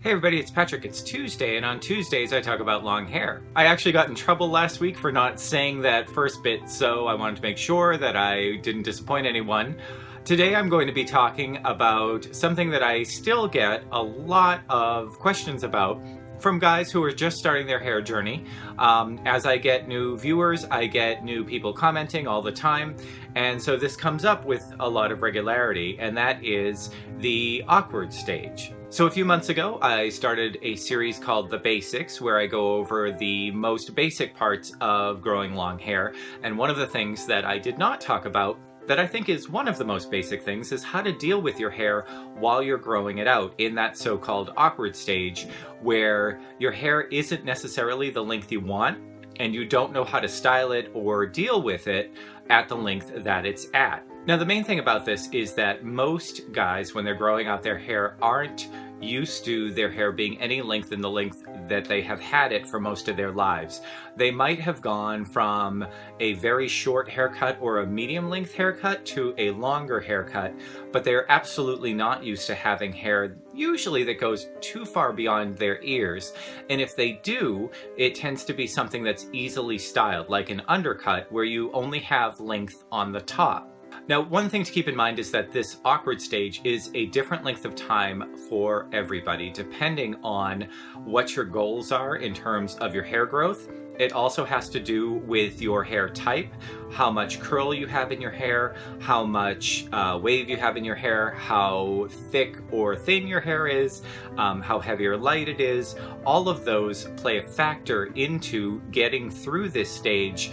Hey everybody, it's Patrick. It's Tuesday, and on Tuesdays I talk about long hair. I actually got in trouble last week for not saying that first bit, so I wanted to make sure that I didn't disappoint anyone. Today I'm going to be talking about something that I still get a lot of questions about from guys who are just starting their hair journey. As I get new viewers, I get new people commenting all the time, and so this comes up with a lot of regularity, and that is the awkward stage. So a few months ago, I started a series called The Basics, where I go over the most basic parts of growing long hair, and one of the things that I did not talk about that I think is one of the most basic things is how to deal with your hair while you're growing it out in that so-called awkward stage where your hair isn't necessarily the length you want and you don't know how to style it or deal with it at the length that it's at. Now, the main thing about this is that most guys, when they're growing out their hair, aren't used to their hair being any length than the length that they have had it for most of their lives. They might have gone from a very short haircut or a medium length haircut to a longer haircut, but they're absolutely not used to having hair usually that goes too far beyond their ears. And if they do, it tends to be something that's easily styled, like an undercut where you only have length on the top. Now, one thing to keep in mind is that this awkward stage is a different length of time for everybody, depending on what your goals are in terms of your hair growth. It also has to do with your hair type, how much curl you have in your hair, how much wave you have in your hair, how thick or thin your hair is, how heavy or light it is. All of those play a factor into getting through this stage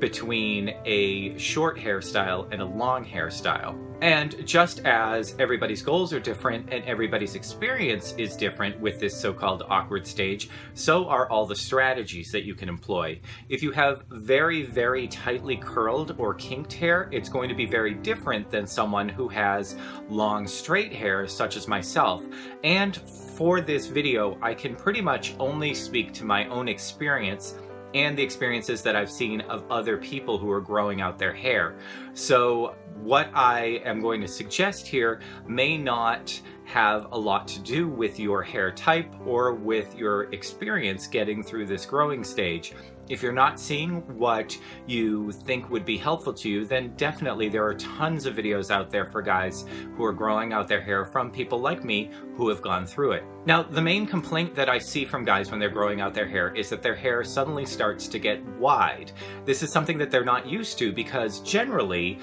between a short hairstyle and a long hairstyle. And just as everybody's goals are different and everybody's experience is different with this so-called awkward stage, so are all the strategies that you can employ. If you have very, very tightly curled or kinked hair, it's going to be very different than someone who has long straight hair, such as myself. And for this video, I can pretty much only speak to my own experience and the experiences that I've seen of other people who are growing out their hair. So what I am going to suggest here may not have a lot to do with your hair type or with your experience getting through this growing stage. If you're not seeing what you think would be helpful to you, then definitely there are tons of videos out there for guys who are growing out their hair from people like me who have gone through it. Now, the main complaint that I see from guys when they're growing out their hair is that their hair suddenly starts to get wide. This is something that they're not used to because generally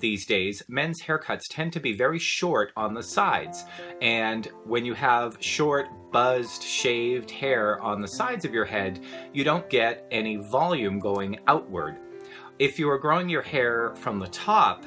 these days, men's haircuts tend to be very short on the sides. And when you have short, buzzed, shaved hair on the sides of your head, you don't get any volume going outward. If you are growing your hair from the top,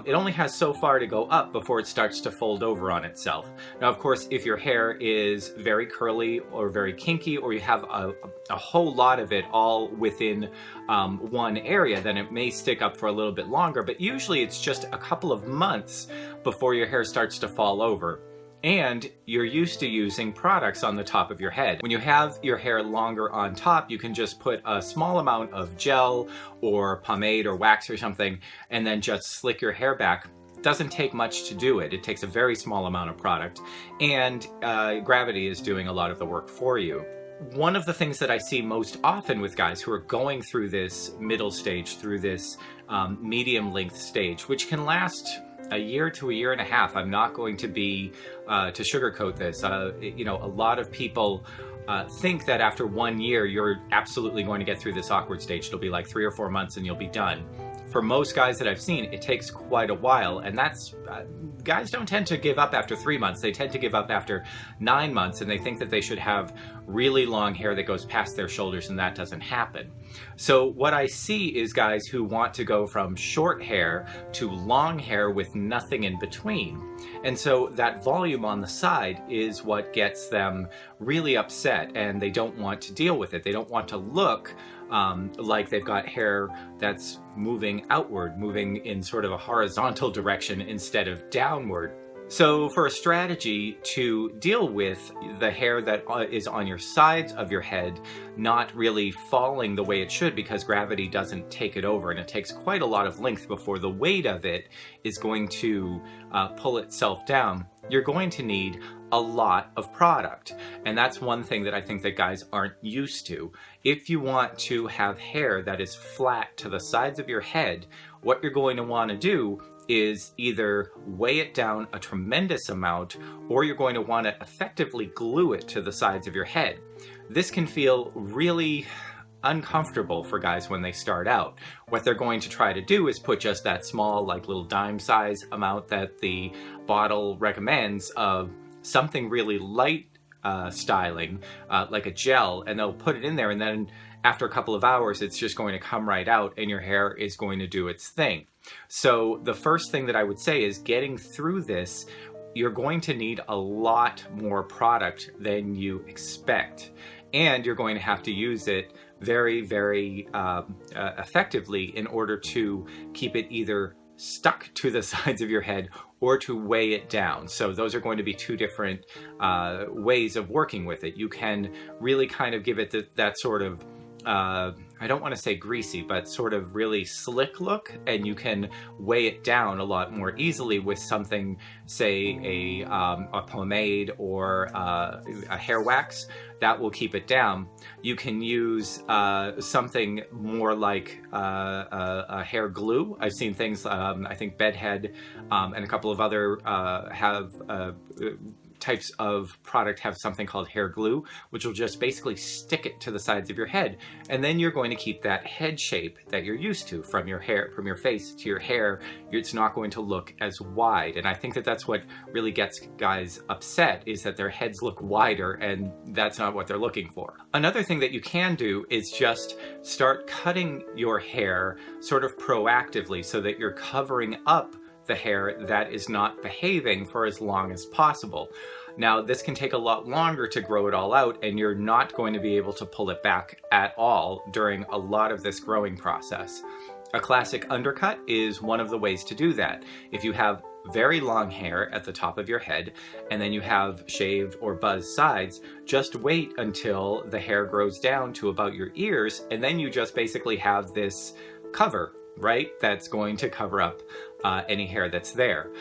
it only has so far to go up before it starts to fold over on itself. Now, of course, if your hair is very curly or very kinky, or you have a whole lot of it all within one area, then it may stick up for a little bit longer, but usually it's just a couple of months before your hair starts to fall over. And you're used to using products on the top of your head. When you have your hair longer on top, you can just put a small amount of gel or pomade or wax or something and then just slick your hair back. It doesn't take much to do it. It takes a very small amount of product, and gravity is doing a lot of the work for you. One of the things that I see most often with guys who are going through this middle stage, through this medium length stage, which can last a year to a year and a half. I'm not going to be to sugarcoat this. You know, a lot of people think that after 1 year, you're absolutely going to get through this awkward stage. It'll be like 3 or 4 months and you'll be done. For most guys that I've seen, it takes quite a while, and that's guys don't tend to give up after 3 months. They tend to give up after 9 months, and they think that they should have really long hair that goes past their shoulders, and that doesn't happen. So what I see is guys who want to go from short hair to long hair with nothing in between. And so that volume on the side is what gets them really upset, and they don't want to deal with it. They don't want to look like they've got hair that's moving outward, moving in sort of a horizontal direction instead of downward. So for a strategy to deal with the hair that is on your sides of your head not really falling the way it should because gravity doesn't take it over, and it takes quite a lot of length before the weight of it is going to pull itself down, you're going to need a lot of product. And that's one thing that I think that guys aren't used to. If you want to have hair that is flat to the sides of your head, what you're going to want to do is either weigh it down a tremendous amount, or you're going to want to effectively glue it to the sides of your head. This can feel really uncomfortable for guys when they start out. What they're going to try to do is put just that small, like little dime size amount that the bottle recommends of something really light styling, like a gel, and they'll put it in there, and then after a couple of hours it's just going to come right out and your hair is going to do its thing. So the first thing that I would say is, getting through this, you're going to need a lot more product than you expect, and you're going to have to use it very, very effectively in order to keep it either stuck to the sides of your head or to weigh it down. So those are going to be two different ways of working with it. You can really kind of give it that sort of I don't want to say greasy, but sort of really slick look, and you can weigh it down a lot more easily with something, say a pomade or a hair wax that will keep it down. You can use something more like a hair glue. I've seen things, I think Bedhead and a couple of other have types of product have something called hair glue, which will just basically stick it to the sides of your head. And then you're going to keep that head shape that you're used to from your hair, from your face to your hair. It's not going to look as wide. And I think that that's what really gets guys upset, is that their heads look wider, and that's not what they're looking for. Another thing that you can do is just start cutting your hair sort of proactively, so that you're covering up the hair that is not behaving for as long as possible. Now, this can take a lot longer to grow it all out, and you're not going to be able to pull it back at all during a lot of this growing process. A classic undercut is one of the ways to do that. If you have very long hair at the top of your head, and then you have shaved or buzzed sides, just wait until the hair grows down to about your ears, and then you just basically have this cover, right? That's going to cover up any hair that's there.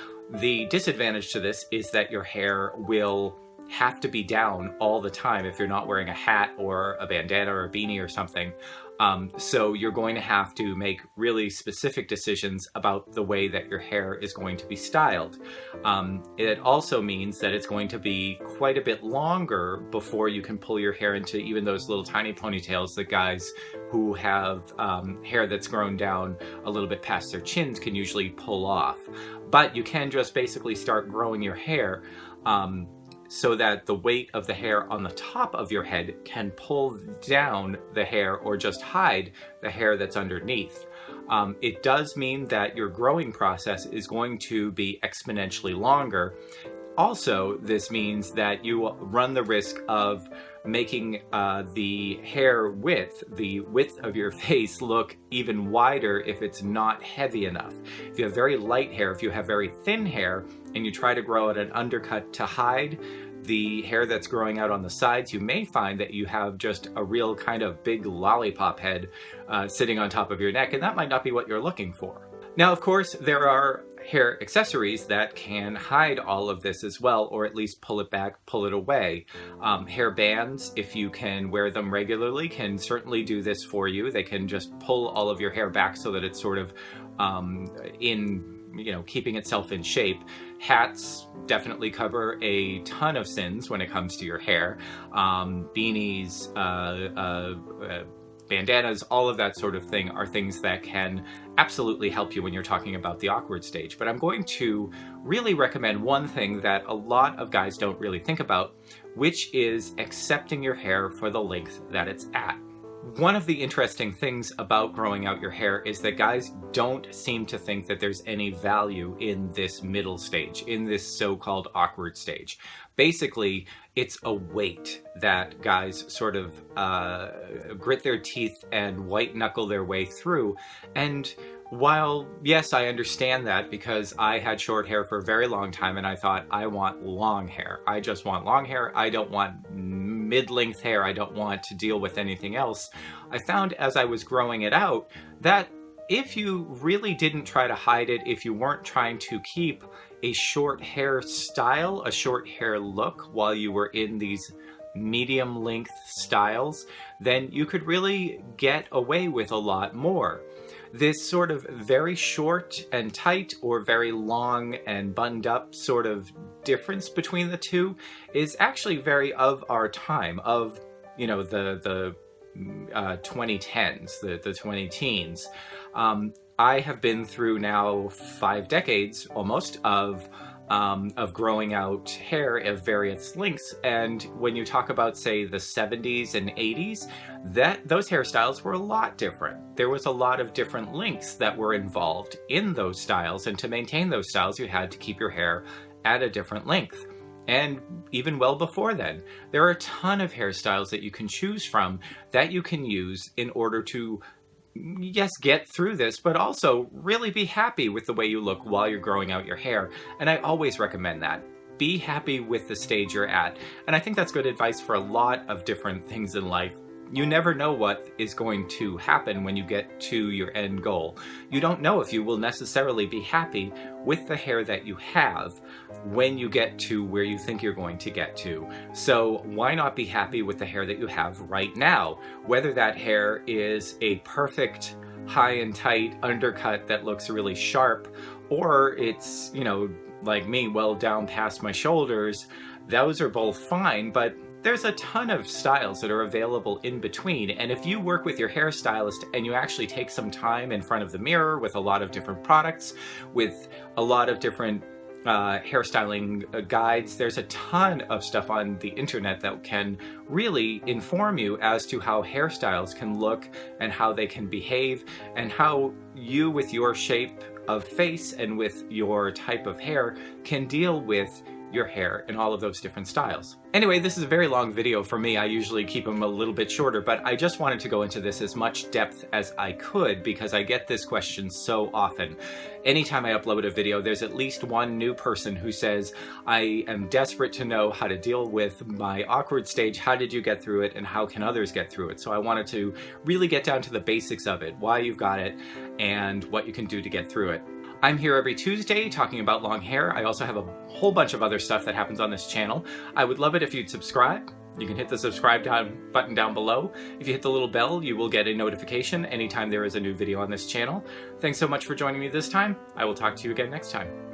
The disadvantage to this is that your hair will have to be down all the time if you're not wearing a hat or a bandana or a beanie or something. So you're going to have to make really specific decisions about the way that your hair is going to be styled. It also means that it's going to be quite a bit longer before you can pull your hair into even those little tiny ponytails that guys who have hair that's grown down a little bit past their chins can usually pull off. But you can just basically start growing your hair so that the weight of the hair on the top of your head can pull down the hair or just hide the hair that's underneath. It does mean that your growing process is going to be exponentially longer. Also, this means that you run the risk of making the hair width, the width of your face, look even wider if it's not heavy enough. If you have very light hair, if you have very thin hair, and you try to grow at an undercut to hide the hair that's growing out on the sides, you may find that you have just a real kind of big lollipop head sitting on top of your neck, and that might not be what you're looking for. Now, of course, there are hair accessories that can hide all of this as well, or at least pull it back, pull it away. Hair bands, if you can wear them regularly, can certainly do this for you. They can just pull all of your hair back so that it's sort of keeping itself in shape. Hats definitely cover a ton of sins when it comes to your hair. Beanies, bandanas, all of that sort of thing are things that can absolutely help you when you're talking about the awkward stage. But I'm going to really recommend one thing that a lot of guys don't really think about, which is accepting your hair for the length that it's at. One of the interesting things about growing out your hair is that guys don't seem to think that there's any value in this middle stage, in this so-called awkward stage. Basically, it's a weight that guys sort of grit their teeth and white knuckle their way through. And while, yes, I understand that, because I had short hair for a very long time and I thought, I want long hair. I just want long hair. I don't want mid-length hair. I don't want to deal with anything else. I found as I was growing it out that if you really didn't try to hide it, if you weren't trying to keep a short hair style, a short hair look while you were in these medium length styles, then you could really get away with a lot more. This sort of very short and tight or very long and buttoned up sort of difference between the two is actually very of our time, of, you know, the 2010s, the 20 teens. I have been through now 5 decades almost of growing out hair of various lengths, and when you talk about, say, the 70s and 80s, those hairstyles were a lot different. There was a lot of different lengths that were involved in those styles, and to maintain those styles you had to keep your hair at a different length. And even well before then, there are a ton of hairstyles that you can choose from that you can use in order to, yes, get through this, but also really be happy with the way you look while you're growing out your hair. And I always recommend that. Be happy with the stage you're at. And I think that's good advice for a lot of different things in life. You never know what is going to happen when you get to your end goal. You don't know if you will necessarily be happy with the hair that you have when you get to where you think you're going to get to. So why not be happy with the hair that you have right now? Whether that hair is a perfect high and tight undercut that looks really sharp, or it's, you know, like me, well down past my shoulders, those are both fine, but there's a ton of styles that are available in between, and if you work with your hairstylist and you actually take some time in front of the mirror with a lot of different products, with a lot of different hairstyling guides, there's a ton of stuff on the internet that can really inform you as to how hairstyles can look and how they can behave, and how you, with your shape of face and with your type of hair, can deal with your hair in all of those different styles. Anyway, this is a very long video for me. I usually keep them a little bit shorter, but I just wanted to go into this as much depth as I could because I get this question so often. Anytime I upload a video, there's at least one new person who says, I am desperate to know how to deal with my awkward stage. How did you get through it, and how can others get through it? So I wanted to really get down to the basics of it, why you've got it, and what you can do to get through it. I'm here every Tuesday talking about long hair. I also have a whole bunch of other stuff that happens on this channel. I would love it if you'd subscribe. You can hit the subscribe button down below. If you hit the little bell, you will get a notification anytime there is a new video on this channel. Thanks so much for joining me this time. I will talk to you again next time.